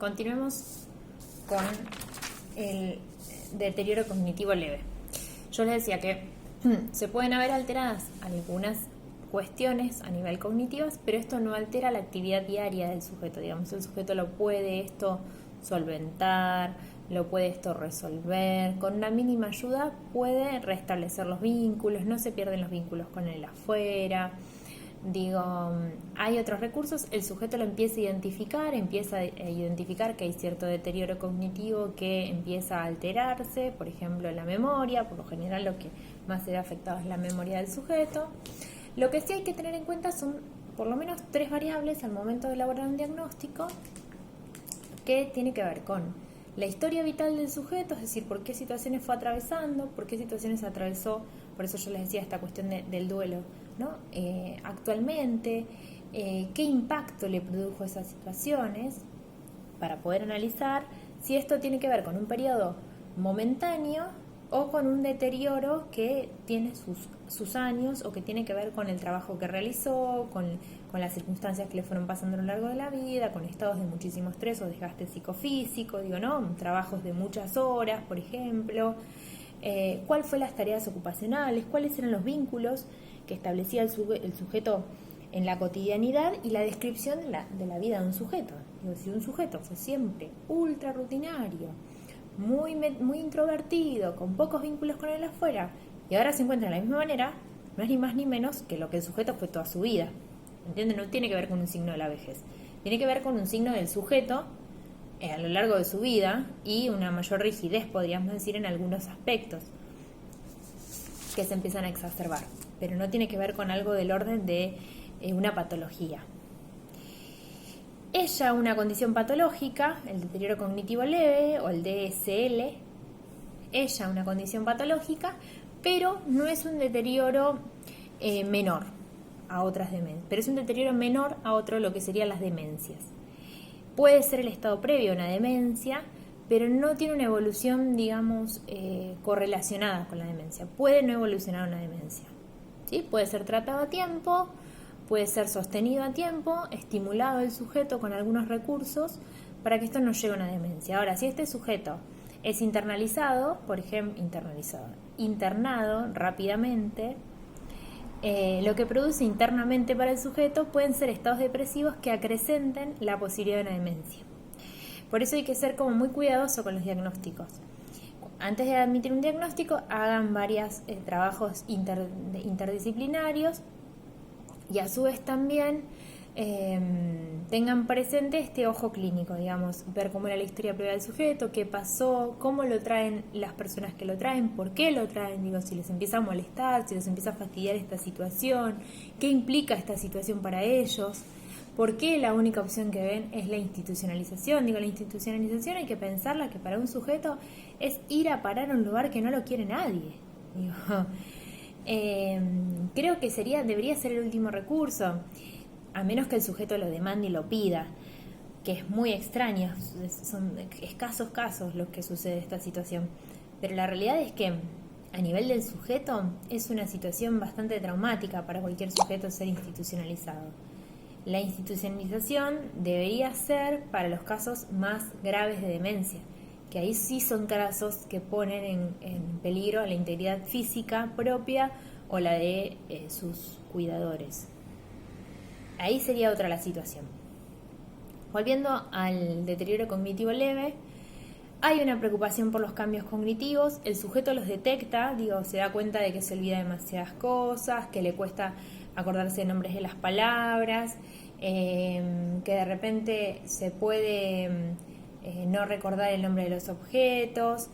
continuemos con el deterioro cognitivo leve. Yo les decía que se pueden haber alteradas algunas cuestiones a nivel cognitivas, pero esto no altera la actividad diaria del sujeto. Digamos, el sujeto lo puede esto solventar, lo puede esto resolver. Con una mínima ayuda puede restablecer los vínculos, no se pierden los vínculos con el afuera. Hay otros recursos, el sujeto lo empieza a identificar que hay cierto deterioro cognitivo que empieza a alterarse, por ejemplo la memoria, por lo general lo que más se ve afectado es la memoria del sujeto. Lo que sí hay que tener en cuenta son por lo menos 3 variables al momento de elaborar un diagnóstico que tiene que ver con la historia vital del sujeto, es decir, por qué situaciones fue atravesando, por qué situaciones atravesó, por eso yo les decía esta cuestión del duelo, ¿no? Actualmente, qué impacto le produjo esas situaciones, para poder analizar si esto tiene que ver con un periodo momentáneo o con un deterioro que tiene sus años o que tiene que ver con el trabajo que realizó, con las circunstancias que le fueron pasando a lo largo de la vida, con estados de muchísimo estrés o desgaste psicofísico, trabajos de muchas horas, por ejemplo. ¿Cuál fue las tareas ocupacionales? ¿Cuáles eran los vínculos que establecía el sujeto en la cotidianidad y la descripción de la vida de un sujeto? Si un sujeto fue siempre ultra rutinario, muy introvertido, con pocos vínculos con el afuera, y ahora se encuentra de la misma manera, no es ni más ni menos que lo que el sujeto fue toda su vida. ¿Entienden? No tiene que ver con un signo de la vejez, tiene que ver con un signo del sujeto a lo largo de su vida y una mayor rigidez, podríamos decir, en algunos aspectos que se empiezan a exacerbar, pero no tiene que ver con algo del orden de una patología. Una condición patológica, el deterioro cognitivo leve o el DSL, una condición patológica, pero no es un deterioro menor a otras demencias, pero es un deterioro menor a otro lo que serían las demencias. Puede ser el estado previo a una demencia, pero no tiene una evolución, correlacionada con la demencia. Puede no evolucionar una demencia, ¿sí? Puede ser tratado a tiempo, puede ser sostenido a tiempo, estimulado el sujeto con algunos recursos para que esto no llegue a una demencia. Ahora, si este sujeto es internado rápidamente, lo que produce internamente para el sujeto pueden ser estados depresivos que acrecenten la posibilidad de una demencia. Por eso hay que ser como muy cuidadoso con los diagnósticos. Antes de admitir un diagnóstico, hagan varios trabajos interdisciplinarios y a su vez también tengan presente este ojo clínico, ver cómo era la historia previa del sujeto, qué pasó, cómo lo traen las personas que lo traen, por qué lo traen, si les empieza a molestar, si les empieza a fastidiar esta situación, qué implica esta situación para ellos, por qué la única opción que ven es la institucionalización. La institucionalización hay que pensarla que para un sujeto es ir a parar a un lugar que no lo quiere nadie. Creo que debería ser el último recurso, a menos que el sujeto lo demande y lo pida, que es muy extraño, son escasos casos los que sucede esta situación, pero la realidad es que a nivel del sujeto es una situación bastante traumática para cualquier sujeto ser institucionalizado. La institucionalización debería ser para los casos más graves de demencia, que ahí sí son casos que ponen en peligro la integridad física propia o la de sus cuidadores. Ahí sería otra la situación. Volviendo al deterioro cognitivo leve, hay una preocupación por los cambios cognitivos, el sujeto los detecta, se da cuenta de que se olvida demasiadas cosas, que le cuesta acordarse de nombres de las palabras, que de repente se puede no recordar el nombre de los objetos.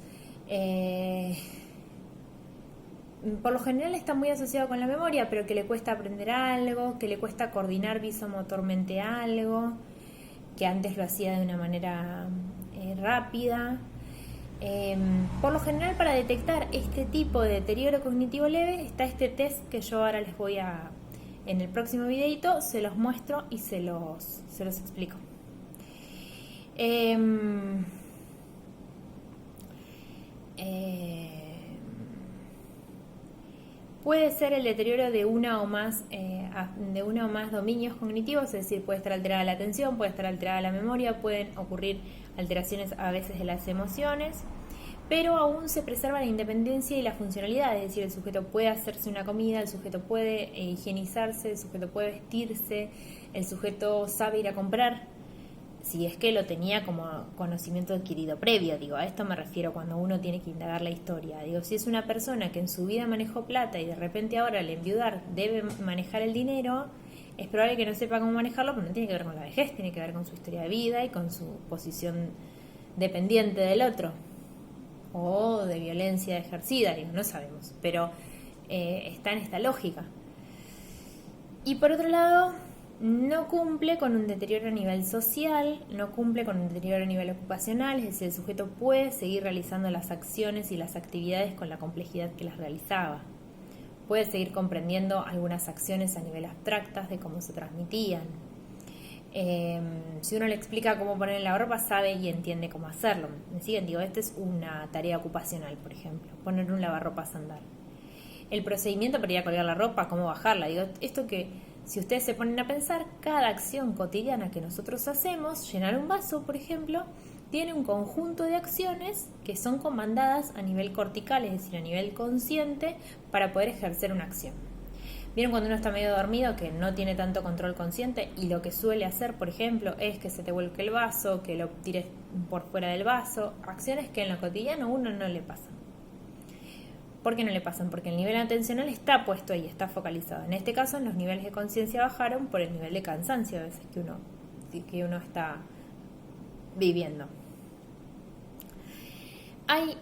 Por lo general está muy asociado con la memoria, pero que le cuesta aprender algo, que le cuesta coordinar visomotormente algo, que antes lo hacía de una manera rápida. Por lo general, para detectar este tipo de deterioro cognitivo leve está este test que yo ahora les voy a... En el próximo videito se los muestro y se los explico. Puede ser el deterioro de una o más de uno o más dominios cognitivos, es decir, puede estar alterada la atención, puede estar alterada la memoria, pueden ocurrir alteraciones a veces de las emociones, pero aún se preserva la independencia y la funcionalidad, es decir, el sujeto puede hacerse una comida, el sujeto puede higienizarse, el sujeto puede vestirse, el sujeto sabe ir a comprar, si es que lo tenía como conocimiento adquirido previo. Digo, a esto me refiero cuando uno tiene que indagar la historia. Digo, si es una persona que en su vida manejó plata y de repente ahora al enviudar debe manejar el dinero, es probable que no sepa cómo manejarlo, pero no tiene que ver con la vejez, tiene que ver con su historia de vida y con su posición dependiente del otro o de violencia ejercida, digo, no sabemos, pero está en esta lógica. Y por otro lado, no cumple con un deterioro a nivel social, no cumple con un deterioro a nivel ocupacional, es decir, el sujeto puede seguir realizando las acciones y las actividades con la complejidad que las realizaba. Puede seguir comprendiendo algunas acciones a nivel abstractas de cómo se transmitían. Si uno le explica cómo poner la ropa, sabe y entiende cómo hacerlo. ¿Me siguen? Digo, esta es una tarea ocupacional, por ejemplo, poner un lavarropas andar. El procedimiento para ir a colgar la ropa, cómo bajarla. Digo, esto que si ustedes se ponen a pensar, cada acción cotidiana que nosotros hacemos, llenar un vaso, por ejemplo, tiene un conjunto de acciones que son comandadas a nivel cortical, es decir, a nivel consciente, para poder ejercer una acción. ¿Vieron cuando uno está medio dormido que no tiene tanto control consciente y lo que suele hacer, por ejemplo, es que se te vuelque el vaso, que lo tires por fuera del vaso? Acciones que en lo cotidiano a uno no le pasan. ¿Por qué no le pasan? Porque el nivel atencional está puesto ahí, está focalizado. En este caso, los niveles de conciencia bajaron por el nivel de cansancio a veces que uno está viviendo.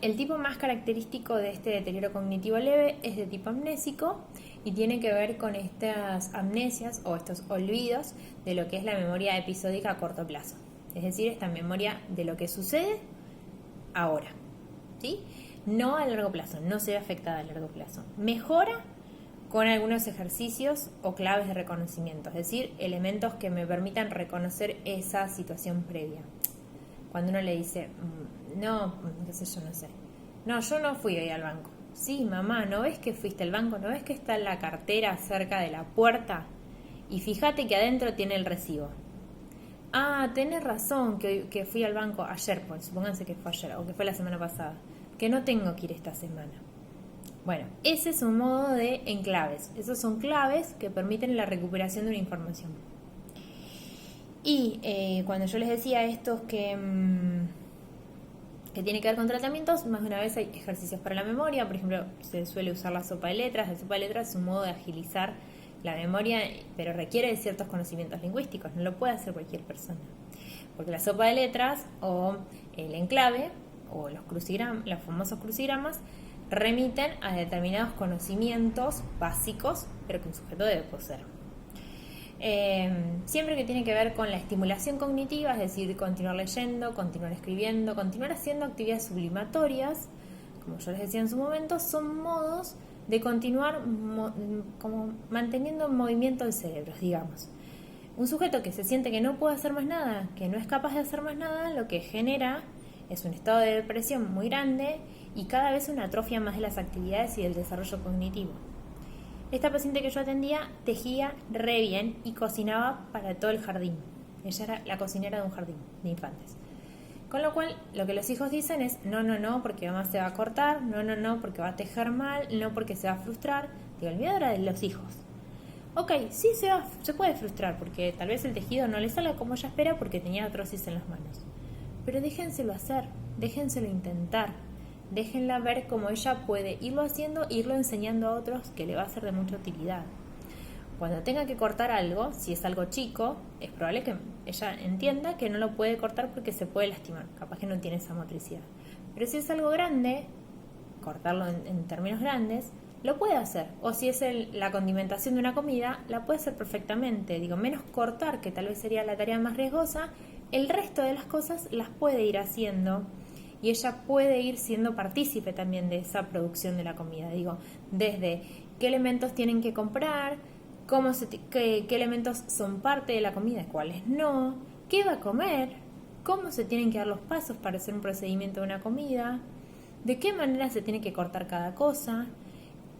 El tipo más característico de este deterioro cognitivo leve es de tipo amnésico y tiene que ver con estas amnesias o estos olvidos de lo que es la memoria episódica a corto plazo. Es decir, esta memoria de lo que sucede ahora, ¿sí? No a largo plazo, no se ve afectada a largo plazo. Mejora con algunos ejercicios o claves de reconocimiento, es decir, elementos que me permitan reconocer esa situación previa. Cuando uno le dice, no, qué sé yo, no sé. No, yo no fui hoy al banco. Sí, mamá, ¿no ves que fuiste al banco? ¿No ves que está la cartera cerca de la puerta? Y fíjate que adentro tiene el recibo. Ah, tenés razón que fui al banco ayer, pues supónganse que fue ayer o que fue la semana pasada. Que no tengo que ir esta semana. Bueno, ese es un modo de enclaves. Esos son claves que permiten la recuperación de una información. Y cuando yo les decía estos que tiene que ver con tratamientos, más de una vez hay ejercicios para la memoria. Por ejemplo, se suele usar la sopa de letras. La sopa de letras es un modo de agilizar la memoria, pero requiere de ciertos conocimientos lingüísticos. No lo puede hacer cualquier persona. Porque la sopa de letras o el enclave o los famosos crucigramas remiten a determinados conocimientos básicos, pero que un sujeto debe poseer. Siempre que tiene que ver con la estimulación cognitiva, es decir, continuar leyendo, continuar escribiendo, continuar haciendo actividades sublimatorias, como yo les decía en su momento, son modos de continuar como manteniendo en movimiento el cerebro, digamos. Un sujeto que se siente que no puede hacer más nada, que no es capaz de hacer más nada, lo que genera es un estado de depresión muy grande y cada vez una atrofia más de las actividades y del desarrollo cognitivo. Esta paciente que yo atendía tejía re bien y cocinaba para todo el jardín. Ella era la cocinera de un jardín de infantes. Con lo cual, lo que los hijos dicen es no, porque mamá se va a cortar, no, porque va a tejer mal, no porque se va a frustrar. Digo, el miedo era de los hijos. Ok, sí se puede frustrar porque tal vez el tejido no le salga como ella espera porque tenía artrosis en las manos. Pero déjenselo hacer, déjenselo intentar, déjenla ver cómo ella puede irlo haciendo, irlo enseñando a otros que le va a ser de mucha utilidad. Cuando tenga que cortar algo, si es algo chico, es probable que ella entienda que no lo puede cortar porque se puede lastimar, capaz que no tiene esa motricidad. Pero si es algo grande, cortarlo en términos grandes, lo puede hacer. O si es la condimentación de una comida, la puede hacer perfectamente. Digo, menos cortar, que tal vez sería la tarea más riesgosa, el resto de las cosas las puede ir haciendo y ella puede ir siendo partícipe también de esa producción de la comida. Digo, desde qué elementos tienen que comprar, qué elementos son parte de la comida y cuáles no, qué va a comer, cómo se tienen que dar los pasos para hacer un procedimiento de una comida, de qué manera se tiene que cortar cada cosa,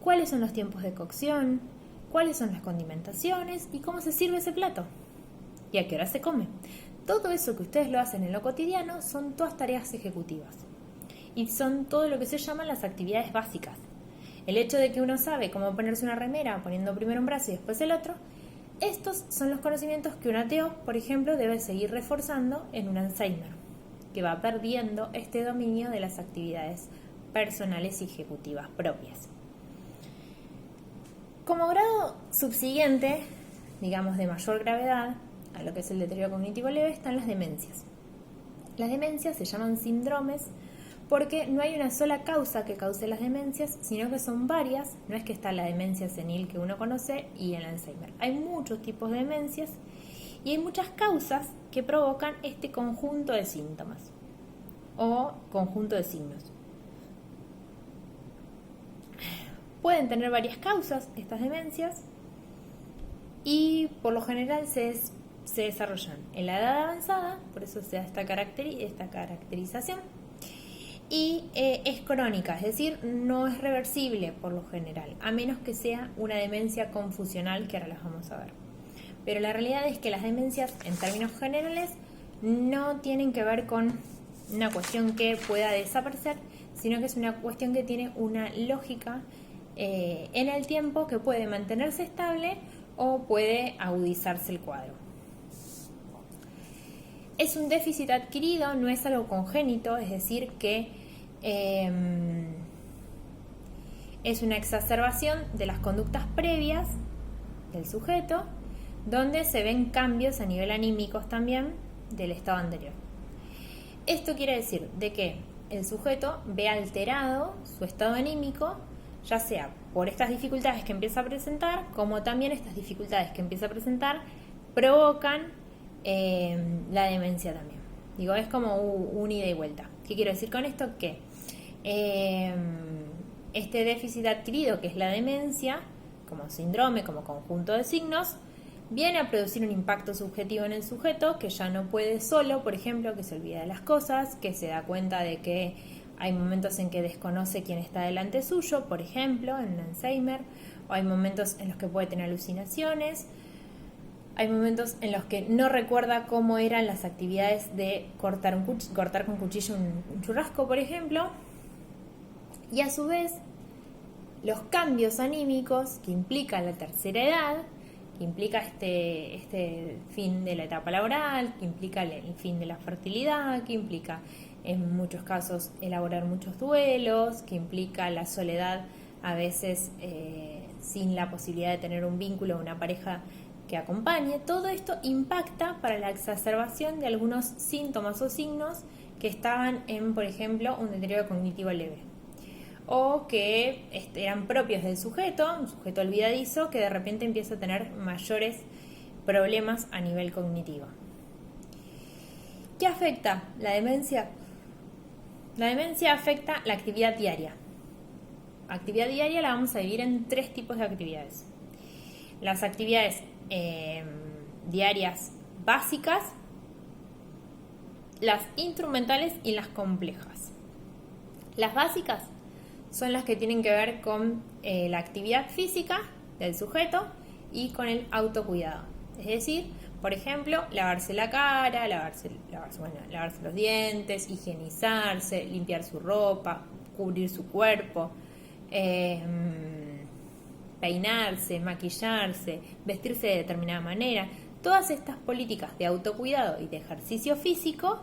cuáles son los tiempos de cocción, cuáles son las condimentaciones y cómo se sirve ese plato y a qué hora se come. Todo eso que ustedes lo hacen en lo cotidiano son todas tareas ejecutivas y son todo lo que se llaman las actividades básicas. El hecho de que uno sabe cómo ponerse una remera poniendo primero un brazo y después el otro, estos son los conocimientos que un ateo, por ejemplo, debe seguir reforzando en un Alzheimer, que va perdiendo este dominio de las actividades personales y ejecutivas propias. Como grado subsiguiente, digamos de mayor gravedad, a lo que es el deterioro cognitivo leve, están las demencias. Las demencias se llaman síndromes porque no hay una sola causa que cause las demencias, sino que son varias. No es que está la demencia senil que uno conoce y el Alzheimer. Hay muchos tipos de demencias y hay muchas causas que provocan este conjunto de síntomas o conjunto de signos. Pueden tener varias causas estas demencias y por lo general se desarrollan en la edad avanzada, por eso se da esta caracterización, y es crónica, es decir, no es reversible por lo general, a menos que sea una demencia confusional, que ahora las vamos a ver. Pero la realidad es que las demencias, en términos generales, no tienen que ver con una cuestión que pueda desaparecer, sino que es una cuestión que tiene una lógica en el tiempo que puede mantenerse estable o puede agudizarse el cuadro. Es un déficit adquirido, no es algo congénito, es decir, que es una exacerbación de las conductas previas del sujeto, donde se ven cambios a nivel anímicos también del estado anterior. Esto quiere decir de que el sujeto ve alterado su estado anímico, ya sea por estas dificultades que empieza a presentar, como también estas dificultades que empieza a presentar provocan la demencia también. Digo, es como un ida y vuelta. ¿Qué quiero decir con esto? Que este déficit adquirido, que es la demencia, como síndrome, como conjunto de signos, viene a producir un impacto subjetivo en el sujeto que ya no puede solo, por ejemplo, que se olvida de las cosas, que se da cuenta de que hay momentos en que desconoce quién está delante suyo, por ejemplo, en Alzheimer, o hay momentos en los que puede tener alucinaciones, hay momentos en los que no recuerda cómo eran las actividades de cortar con cuchillo un churrasco, por ejemplo, y a su vez los cambios anímicos que implica la tercera edad, que implica este fin de la etapa laboral, que implica el fin de la fertilidad, que implica en muchos casos elaborar muchos duelos, que implica la soledad a veces sin la posibilidad de tener un vínculo o una pareja que acompañe. Todo esto impacta para la exacerbación de algunos síntomas o signos que estaban en, por ejemplo, un deterioro cognitivo leve o que eran propios del sujeto, un sujeto olvidadizo que de repente empieza a tener mayores problemas a nivel cognitivo. ¿Qué afecta la demencia? La demencia afecta la actividad diaria. Actividad diaria la vamos a dividir en 3 tipos de actividades. Las actividades diarias básicas, las instrumentales y las complejas. Las básicas son las que tienen que ver con la actividad física del sujeto y con el autocuidado. Es decir, por ejemplo, lavarse la cara, lavarse los dientes, higienizarse, limpiar su ropa, cubrir su cuerpo, peinarse, maquillarse, vestirse de determinada manera. Todas estas políticas de autocuidado y de ejercicio físico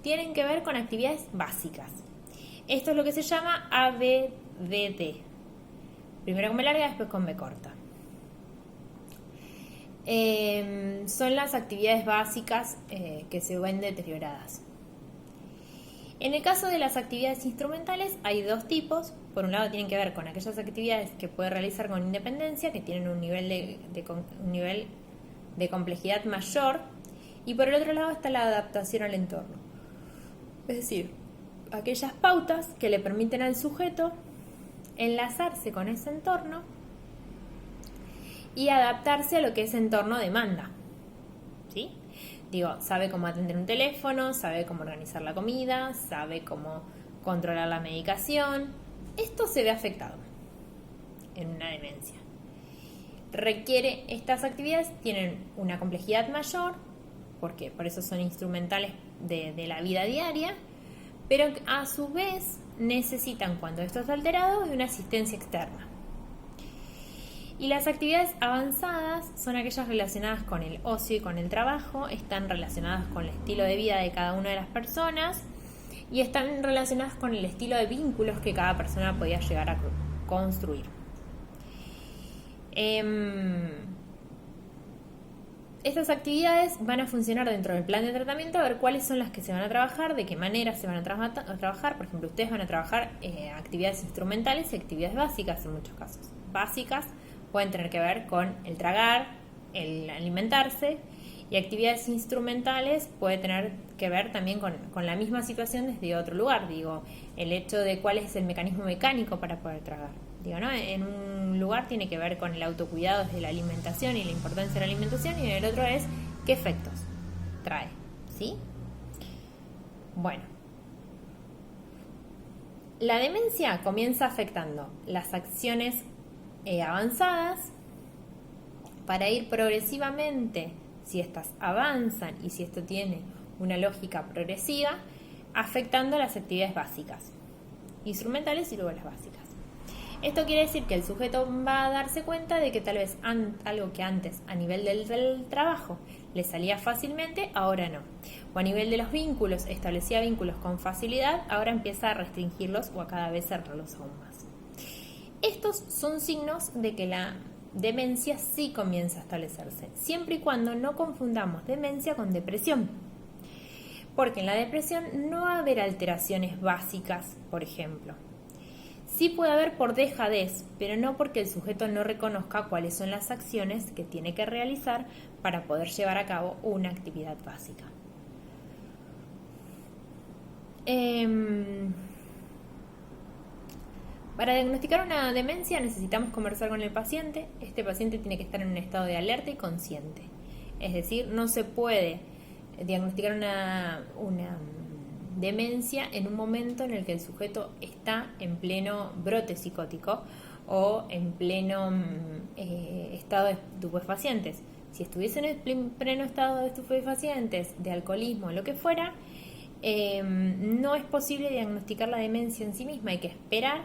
tienen que ver con actividades básicas. Esto es lo que se llama ABDD. Primero con B larga, después con B corta. Son las actividades básicas que se ven deterioradas. En el caso de las actividades instrumentales hay 2 tipos. Por un lado tienen que ver con aquellas actividades que puede realizar con independencia, que tienen un nivel de complejidad mayor, y por el otro lado está la adaptación al entorno. Es decir, aquellas pautas que le permiten al sujeto enlazarse con ese entorno y adaptarse a lo que ese entorno demanda. ¿Sí? Digo, sabe cómo atender un teléfono, sabe cómo organizar la comida, sabe cómo controlar la medicación. Esto se ve afectado en una demencia. requiere estas actividades, tienen una complejidad mayor, porque por eso son instrumentales de la vida diaria, pero a su vez necesitan, cuando esto está alterado, de una asistencia externa. Y las actividades avanzadas son aquellas relacionadas con el ocio y con el trabajo, están relacionadas con el estilo de vida de cada una de las personas y están relacionadas con el estilo de vínculos que cada persona podía llegar a construir. Estas actividades van a funcionar dentro del plan de tratamiento, a ver cuáles son las que se van a trabajar, de qué manera se van a trabajar. Por ejemplo, ustedes van a trabajar actividades instrumentales y actividades básicas en muchos casos. Básicas pueden tener que ver con el tragar, el alimentarse, y actividades instrumentales puede tener que ver también con la misma situación desde otro lugar. Digo, el hecho de cuál es el mecanismo mecánico para poder tragar. Digo, ¿no? En un lugar tiene que ver con el autocuidado desde la alimentación y la importancia de la alimentación, y en el otro es qué efectos trae, ¿sí? Bueno, la demencia comienza afectando las acciones avanzadas para ir progresivamente, si estas avanzan y si esto tiene una lógica progresiva, afectando las actividades básicas, instrumentales y luego las básicas. Esto quiere decir que el sujeto va a darse cuenta de que tal vez algo que antes a nivel del trabajo le salía fácilmente, ahora no. O a nivel de los vínculos, establecía vínculos con facilidad, ahora empieza a restringirlos o a cada vez cerrarlos aún más. Estos son signos de que la demencia sí comienza a establecerse, siempre y cuando no confundamos demencia con depresión. Porque en la depresión no va a haber alteraciones básicas, por ejemplo. Sí puede haber por dejadez, pero no porque el sujeto no reconozca cuáles son las acciones que tiene que realizar para poder llevar a cabo una actividad básica. Para diagnosticar una demencia necesitamos conversar con el paciente. Este paciente tiene que estar en un estado de alerta y consciente. Es decir, no se puede diagnosticar una demencia en un momento en el que el sujeto está en pleno brote psicótico o en pleno estado de estupefacientes. Si estuviese en el pleno estado de estupefacientes, de alcoholismo, lo que fuera, no es posible diagnosticar la demencia en sí misma. Hay que esperar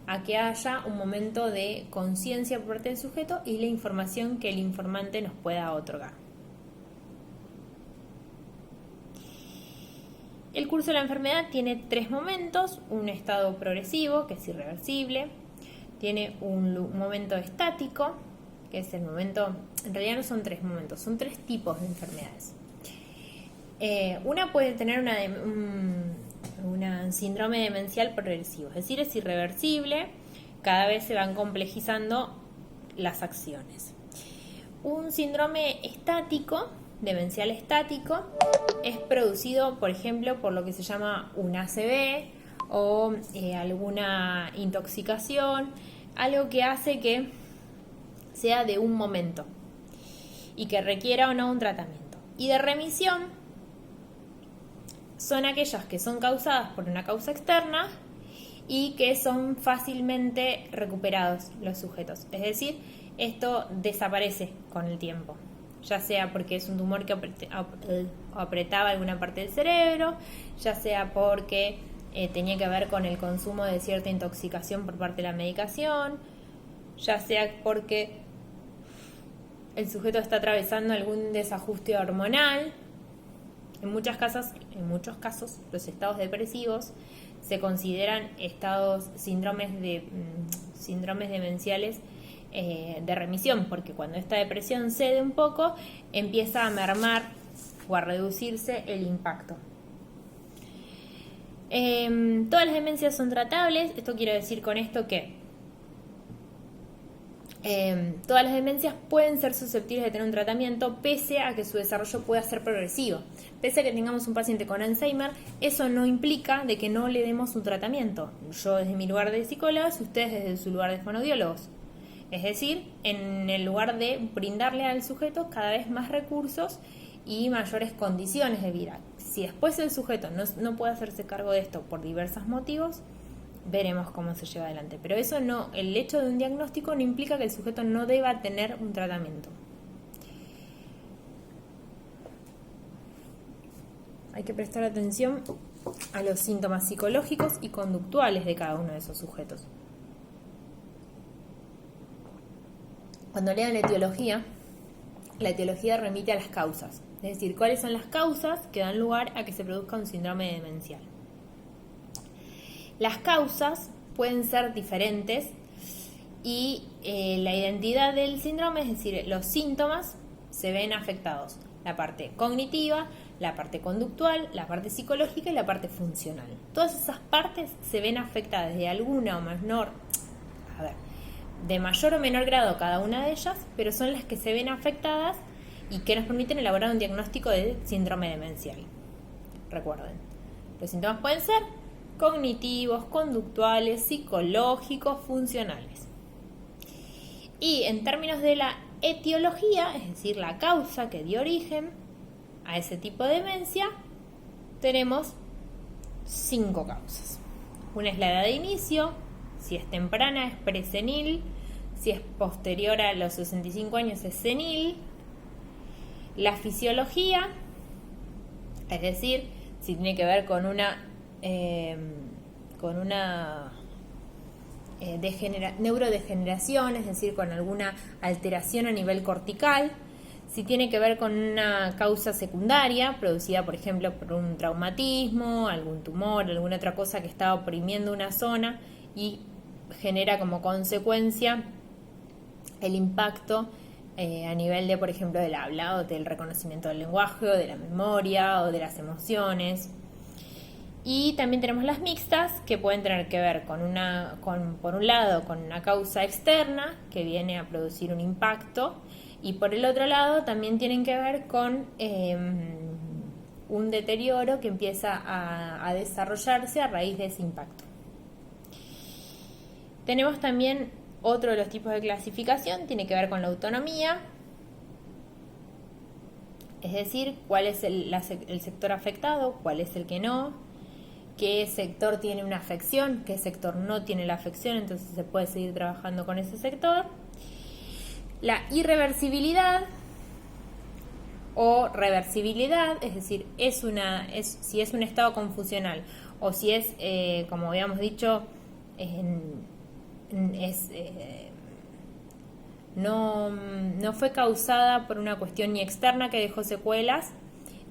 a que haya un momento de conciencia por parte del sujeto y la información que el informante nos pueda otorgar. El curso de la enfermedad tiene 3 momentos: un estado progresivo, que es irreversible, tiene un momento estático, que es el momento, en realidad no son 3 momentos, son 3 tipos de enfermedades. Una puede tener un síndrome demencial progresivo, es decir, es irreversible, cada vez se van complejizando las acciones. Un síndrome estático, demencial estático, es producido, por ejemplo, por lo que se llama un ACV o alguna intoxicación, algo que hace que sea de un momento y que requiera o no un tratamiento. Y de remisión son aquellas que son causadas por una causa externa y que son fácilmente recuperados los sujetos. Es decir, esto desaparece con el tiempo, ya sea porque es un tumor que apretaba alguna parte del cerebro, ya sea porque tenía que ver con el consumo de cierta intoxicación por parte de la medicación, ya sea porque el sujeto está atravesando algún desajuste hormonal. En muchos casos, los estados depresivos se consideran síndromes demenciales de remisión, porque cuando esta depresión cede un poco, empieza a mermar o a reducirse el impacto. Todas las demencias son tratables. Esto quiere decir con esto que todas las demencias pueden ser susceptibles de tener un tratamiento, pese a que su desarrollo pueda ser progresivo. Pese a que tengamos un paciente con Alzheimer, eso no implica de que no le demos un tratamiento. Yo desde mi lugar de psicólogos, ustedes desde su lugar de fonoaudiólogos. Es decir, en el lugar de brindarle al sujeto cada vez más recursos y mayores condiciones de vida. Si después el sujeto no puede hacerse cargo de esto por diversos motivos, veremos cómo se lleva adelante. Pero eso no, el hecho de un diagnóstico no implica que el sujeto no deba tener un tratamiento. Hay que prestar atención a los síntomas psicológicos y conductuales de cada uno de esos sujetos. Cuando lean la etiología remite a las causas, es decir, cuáles son las causas que dan lugar a que se produzca un síndrome demencial. Las causas pueden ser diferentes y la identidad del síndrome, es decir, los síntomas, se ven afectados. La parte cognitiva, la parte conductual, la parte psicológica y la parte funcional. Todas esas partes se ven afectadas de alguna o menor, de mayor o menor grado cada una de ellas, pero son las que se ven afectadas y que nos permiten elaborar un diagnóstico de síndrome demencial. Recuerden, los síntomas pueden ser cognitivos, conductuales, psicológicos, funcionales. Y en términos de la etiología, es decir, la causa que dio origen a ese tipo de demencia, tenemos 5 causas. Una es la edad de inicio, si es temprana es presenil, si es posterior a los 65 años es senil. La fisiología, es decir, si tiene que ver con una neurodegeneración, es decir, con alguna alteración a nivel cortical. Si tiene que ver con una causa secundaria, producida, por ejemplo, por un traumatismo, algún tumor, alguna otra cosa que está oprimiendo una zona y genera como consecuencia el impacto a nivel de, por ejemplo, del habla o del reconocimiento del lenguaje o de la memoria o de las emociones. Y también tenemos las mixtas, que pueden tener que ver por un lado, con una causa externa que viene a producir un impacto, y por el otro lado también tienen que ver con un deterioro que empieza a desarrollarse a raíz de ese impacto. Tenemos también otro de los tipos de clasificación, tiene que ver con la autonomía, es decir, cuál es el sector afectado, cuál es el que no, qué sector tiene una afección, qué sector no tiene la afección, entonces se puede seguir trabajando con ese sector. La irreversibilidad o reversibilidad, es decir, si es un estado confusional o si es, como habíamos dicho, no fue causada por una cuestión ni externa que dejó secuelas,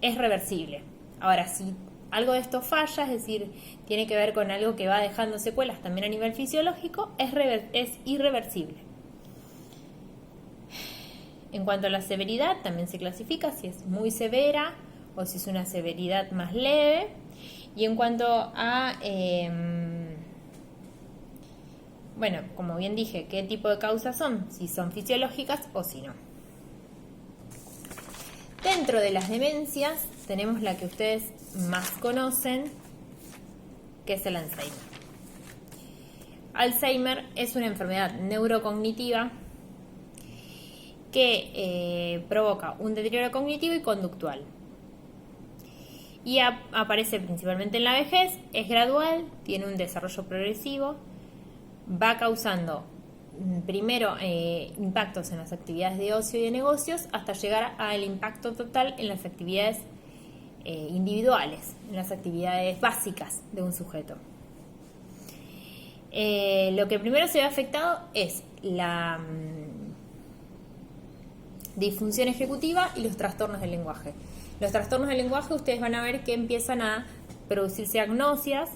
es reversible. Ahora, si algo de esto falla, es decir, tiene que ver con algo que va dejando secuelas también a nivel fisiológico, es irreversible. En cuanto a la severidad, también se clasifica si es muy severa o si es una severidad más leve. Y en cuanto a, como bien dije, qué tipo de causas son, si son fisiológicas o si no. Dentro de las demencias tenemos la que ustedes más conocen, que es el Alzheimer. Alzheimer es una enfermedad neurocognitiva que provoca un deterioro cognitivo y conductual. Y aparece principalmente en la vejez, es gradual, tiene un desarrollo progresivo, va causando primero impactos en las actividades de ocio y de negocios hasta llegar al impacto total en las actividades individuales, en las actividades básicas de un sujeto. Lo que primero se ve afectado es la disfunción ejecutiva y los trastornos del lenguaje. Los trastornos del lenguaje, ustedes van a ver que empiezan a producirse agnosias,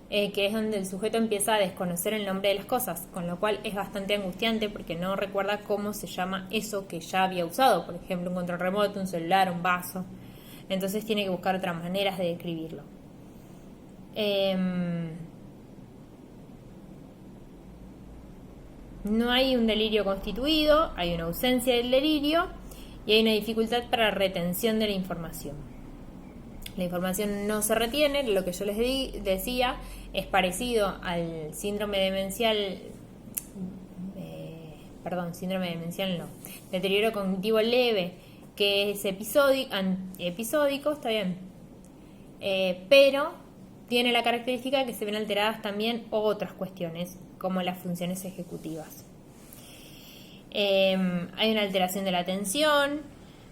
que es donde el sujeto empieza a desconocer el nombre de las cosas, con lo cual es bastante angustiante porque no recuerda cómo se llama eso que ya había usado, por ejemplo, un control remoto, un celular, un vaso. Entonces tiene que buscar otras maneras de describirlo. No hay un delirio constituido, hay una ausencia del delirio y hay una dificultad para la retención de la información. La información no se retiene, lo que yo les decía es parecido al síndrome demencial, deterioro cognitivo leve, que es episódico, está bien, pero tiene la característica de que se ven alteradas también otras cuestiones, como las funciones ejecutivas. Hay una alteración de la atención,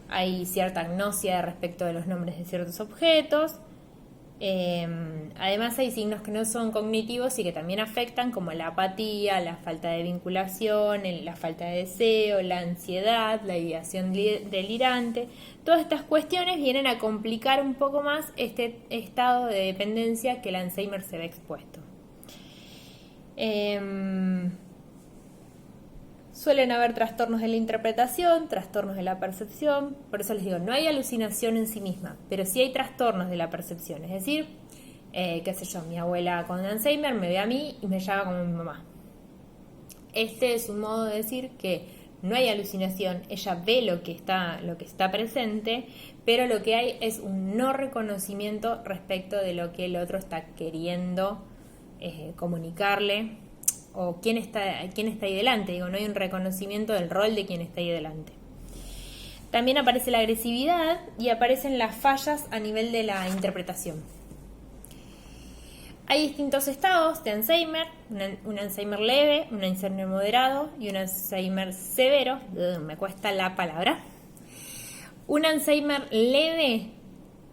hay cierta agnosia respecto de los nombres de ciertos objetos. Además hay signos que no son cognitivos y que también afectan, como la apatía, la falta de vinculación, la falta de deseo, la ansiedad, la ideación delirante. Todas estas cuestiones vienen a complicar un poco más este estado de dependencia que el Alzheimer se ve expuesto. Suelen haber trastornos de la interpretación, trastornos de la percepción. Por eso les digo, no hay alucinación en sí misma, pero sí hay trastornos de la percepción. Es decir, qué sé yo, mi abuela con Alzheimer me ve a mí y me llama como mi mamá. Este es un modo de decir que no hay alucinación, ella ve lo que está presente, pero lo que hay es un no reconocimiento respecto de lo que el otro está queriendo comunicarle, o quién está ahí delante. Digo, no hay un reconocimiento del rol de quien está ahí delante. También aparece la agresividad y aparecen las fallas a nivel de la interpretación. Hay distintos estados de Alzheimer, un Alzheimer leve, un Alzheimer moderado y un Alzheimer severo. Me cuesta la palabra. Un Alzheimer leve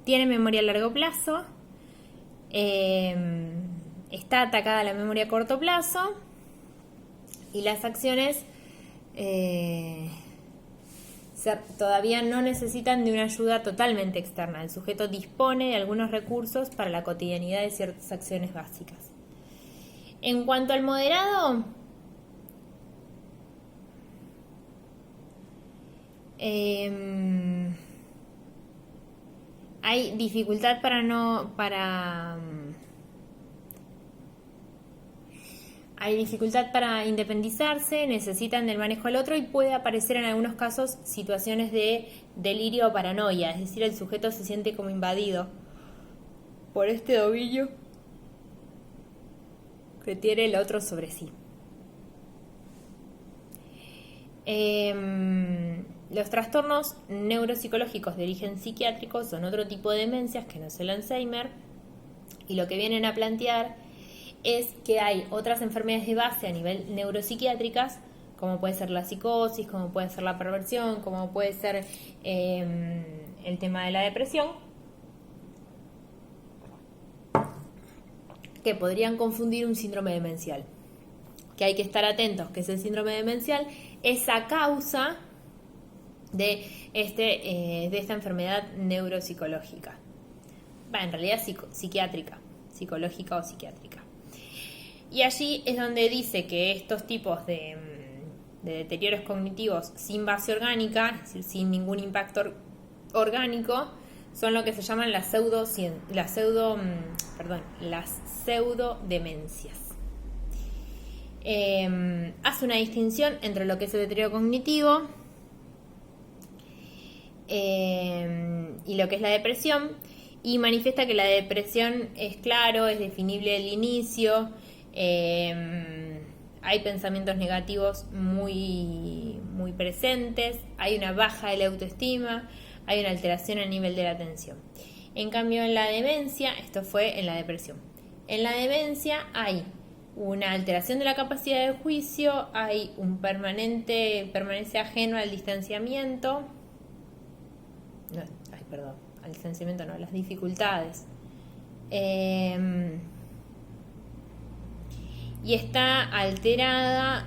tiene memoria a largo plazo, está atacada la memoria a corto plazo, y las acciones todavía no necesitan de una ayuda totalmente externa. El sujeto dispone de algunos recursos para la cotidianidad de ciertas acciones básicas. En cuanto al moderado, hay dificultad hay dificultad para independizarse, necesitan del manejo del otro y puede aparecer en algunos casos situaciones de delirio o paranoia, es decir, el sujeto se siente como invadido por este dominio que tiene el otro sobre sí. Los trastornos neuropsicológicos de origen psiquiátrico son otro tipo de demencias que no es el Alzheimer, y lo que vienen a plantear es que hay otras enfermedades de base a nivel neuropsiquiátricas, como puede ser la psicosis, como puede ser la perversión, como puede ser el tema de la depresión, que podrían confundir un síndrome demencial. Que hay que estar atentos, que ese síndrome demencial es a causa de esta enfermedad neuropsicológica. En realidad psiquiátrica, psicológica o psiquiátrica. Y allí es donde dice que estos tipos de deterioros cognitivos sin base orgánica, es decir, sin ningún impacto orgánico, son lo que se llaman las pseudodemencias. Hace una distinción entre lo que es el deterioro cognitivo y lo que es la depresión, y manifiesta que la depresión es claro, es definible el inicio. Hay pensamientos negativos muy, muy presentes, hay una baja de la autoestima, hay una alteración a nivel de la atención. En cambio, en la demencia, esto fue en la depresión. En la demencia hay una alteración de la capacidad de juicio, hay un permanece ajeno al distanciamiento, al distanciamiento no, las dificultades. Y está alterada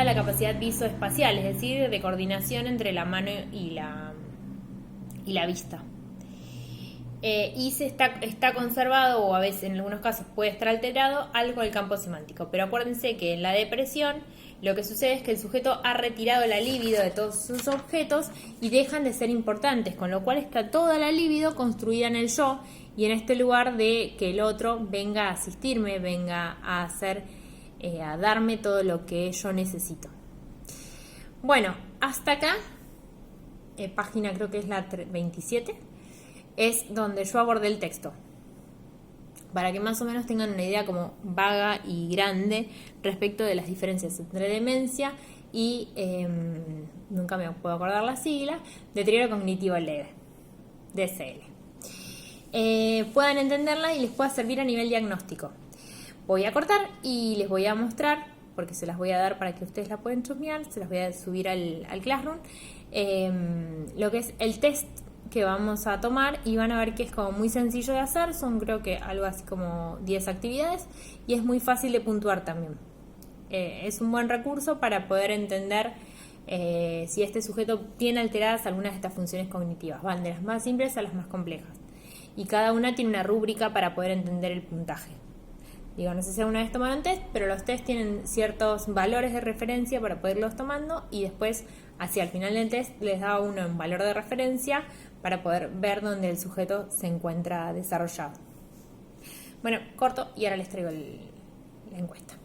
la capacidad visoespacial, es decir, de coordinación entre la mano y la vista. Y está conservado, o a veces en algunos casos puede estar alterado, algo del campo semántico. Pero acuérdense que en la depresión lo que sucede es que el sujeto ha retirado la libido de todos sus objetos y dejan de ser importantes, con lo cual está toda la libido construida en el yo, y en este lugar de que el otro venga a asistirme, venga a a darme todo lo que yo necesito. Bueno, hasta acá, página creo que es la 27, es donde yo abordé el texto, para que más o menos tengan una idea como vaga y grande respecto de las diferencias entre demencia y nunca me puedo acordar la sigla, deterioro cognitivo leve, DCL. Puedan entenderla y les pueda servir a nivel diagnóstico. Voy a cortar y les voy a mostrar, porque se las voy a dar para que ustedes la puedan chusmear, se las voy a subir al Classroom, lo que es el test que vamos a tomar, y van a ver que es como muy sencillo de hacer, son creo que algo así como 10 actividades y es muy fácil de puntuar también. Es un buen recurso para poder entender si este sujeto tiene alteradas algunas de estas funciones cognitivas. Van de las más simples a las más complejas y cada una tiene una rúbrica para poder entender el puntaje. Digo, no sé si alguna vez tomaron test, pero los test tienen ciertos valores de referencia para poderlos tomando y después, hacia el final del test, les da uno un valor de referencia para poder ver dónde el sujeto se encuentra desarrollado. Bueno, corto y ahora les traigo la encuesta.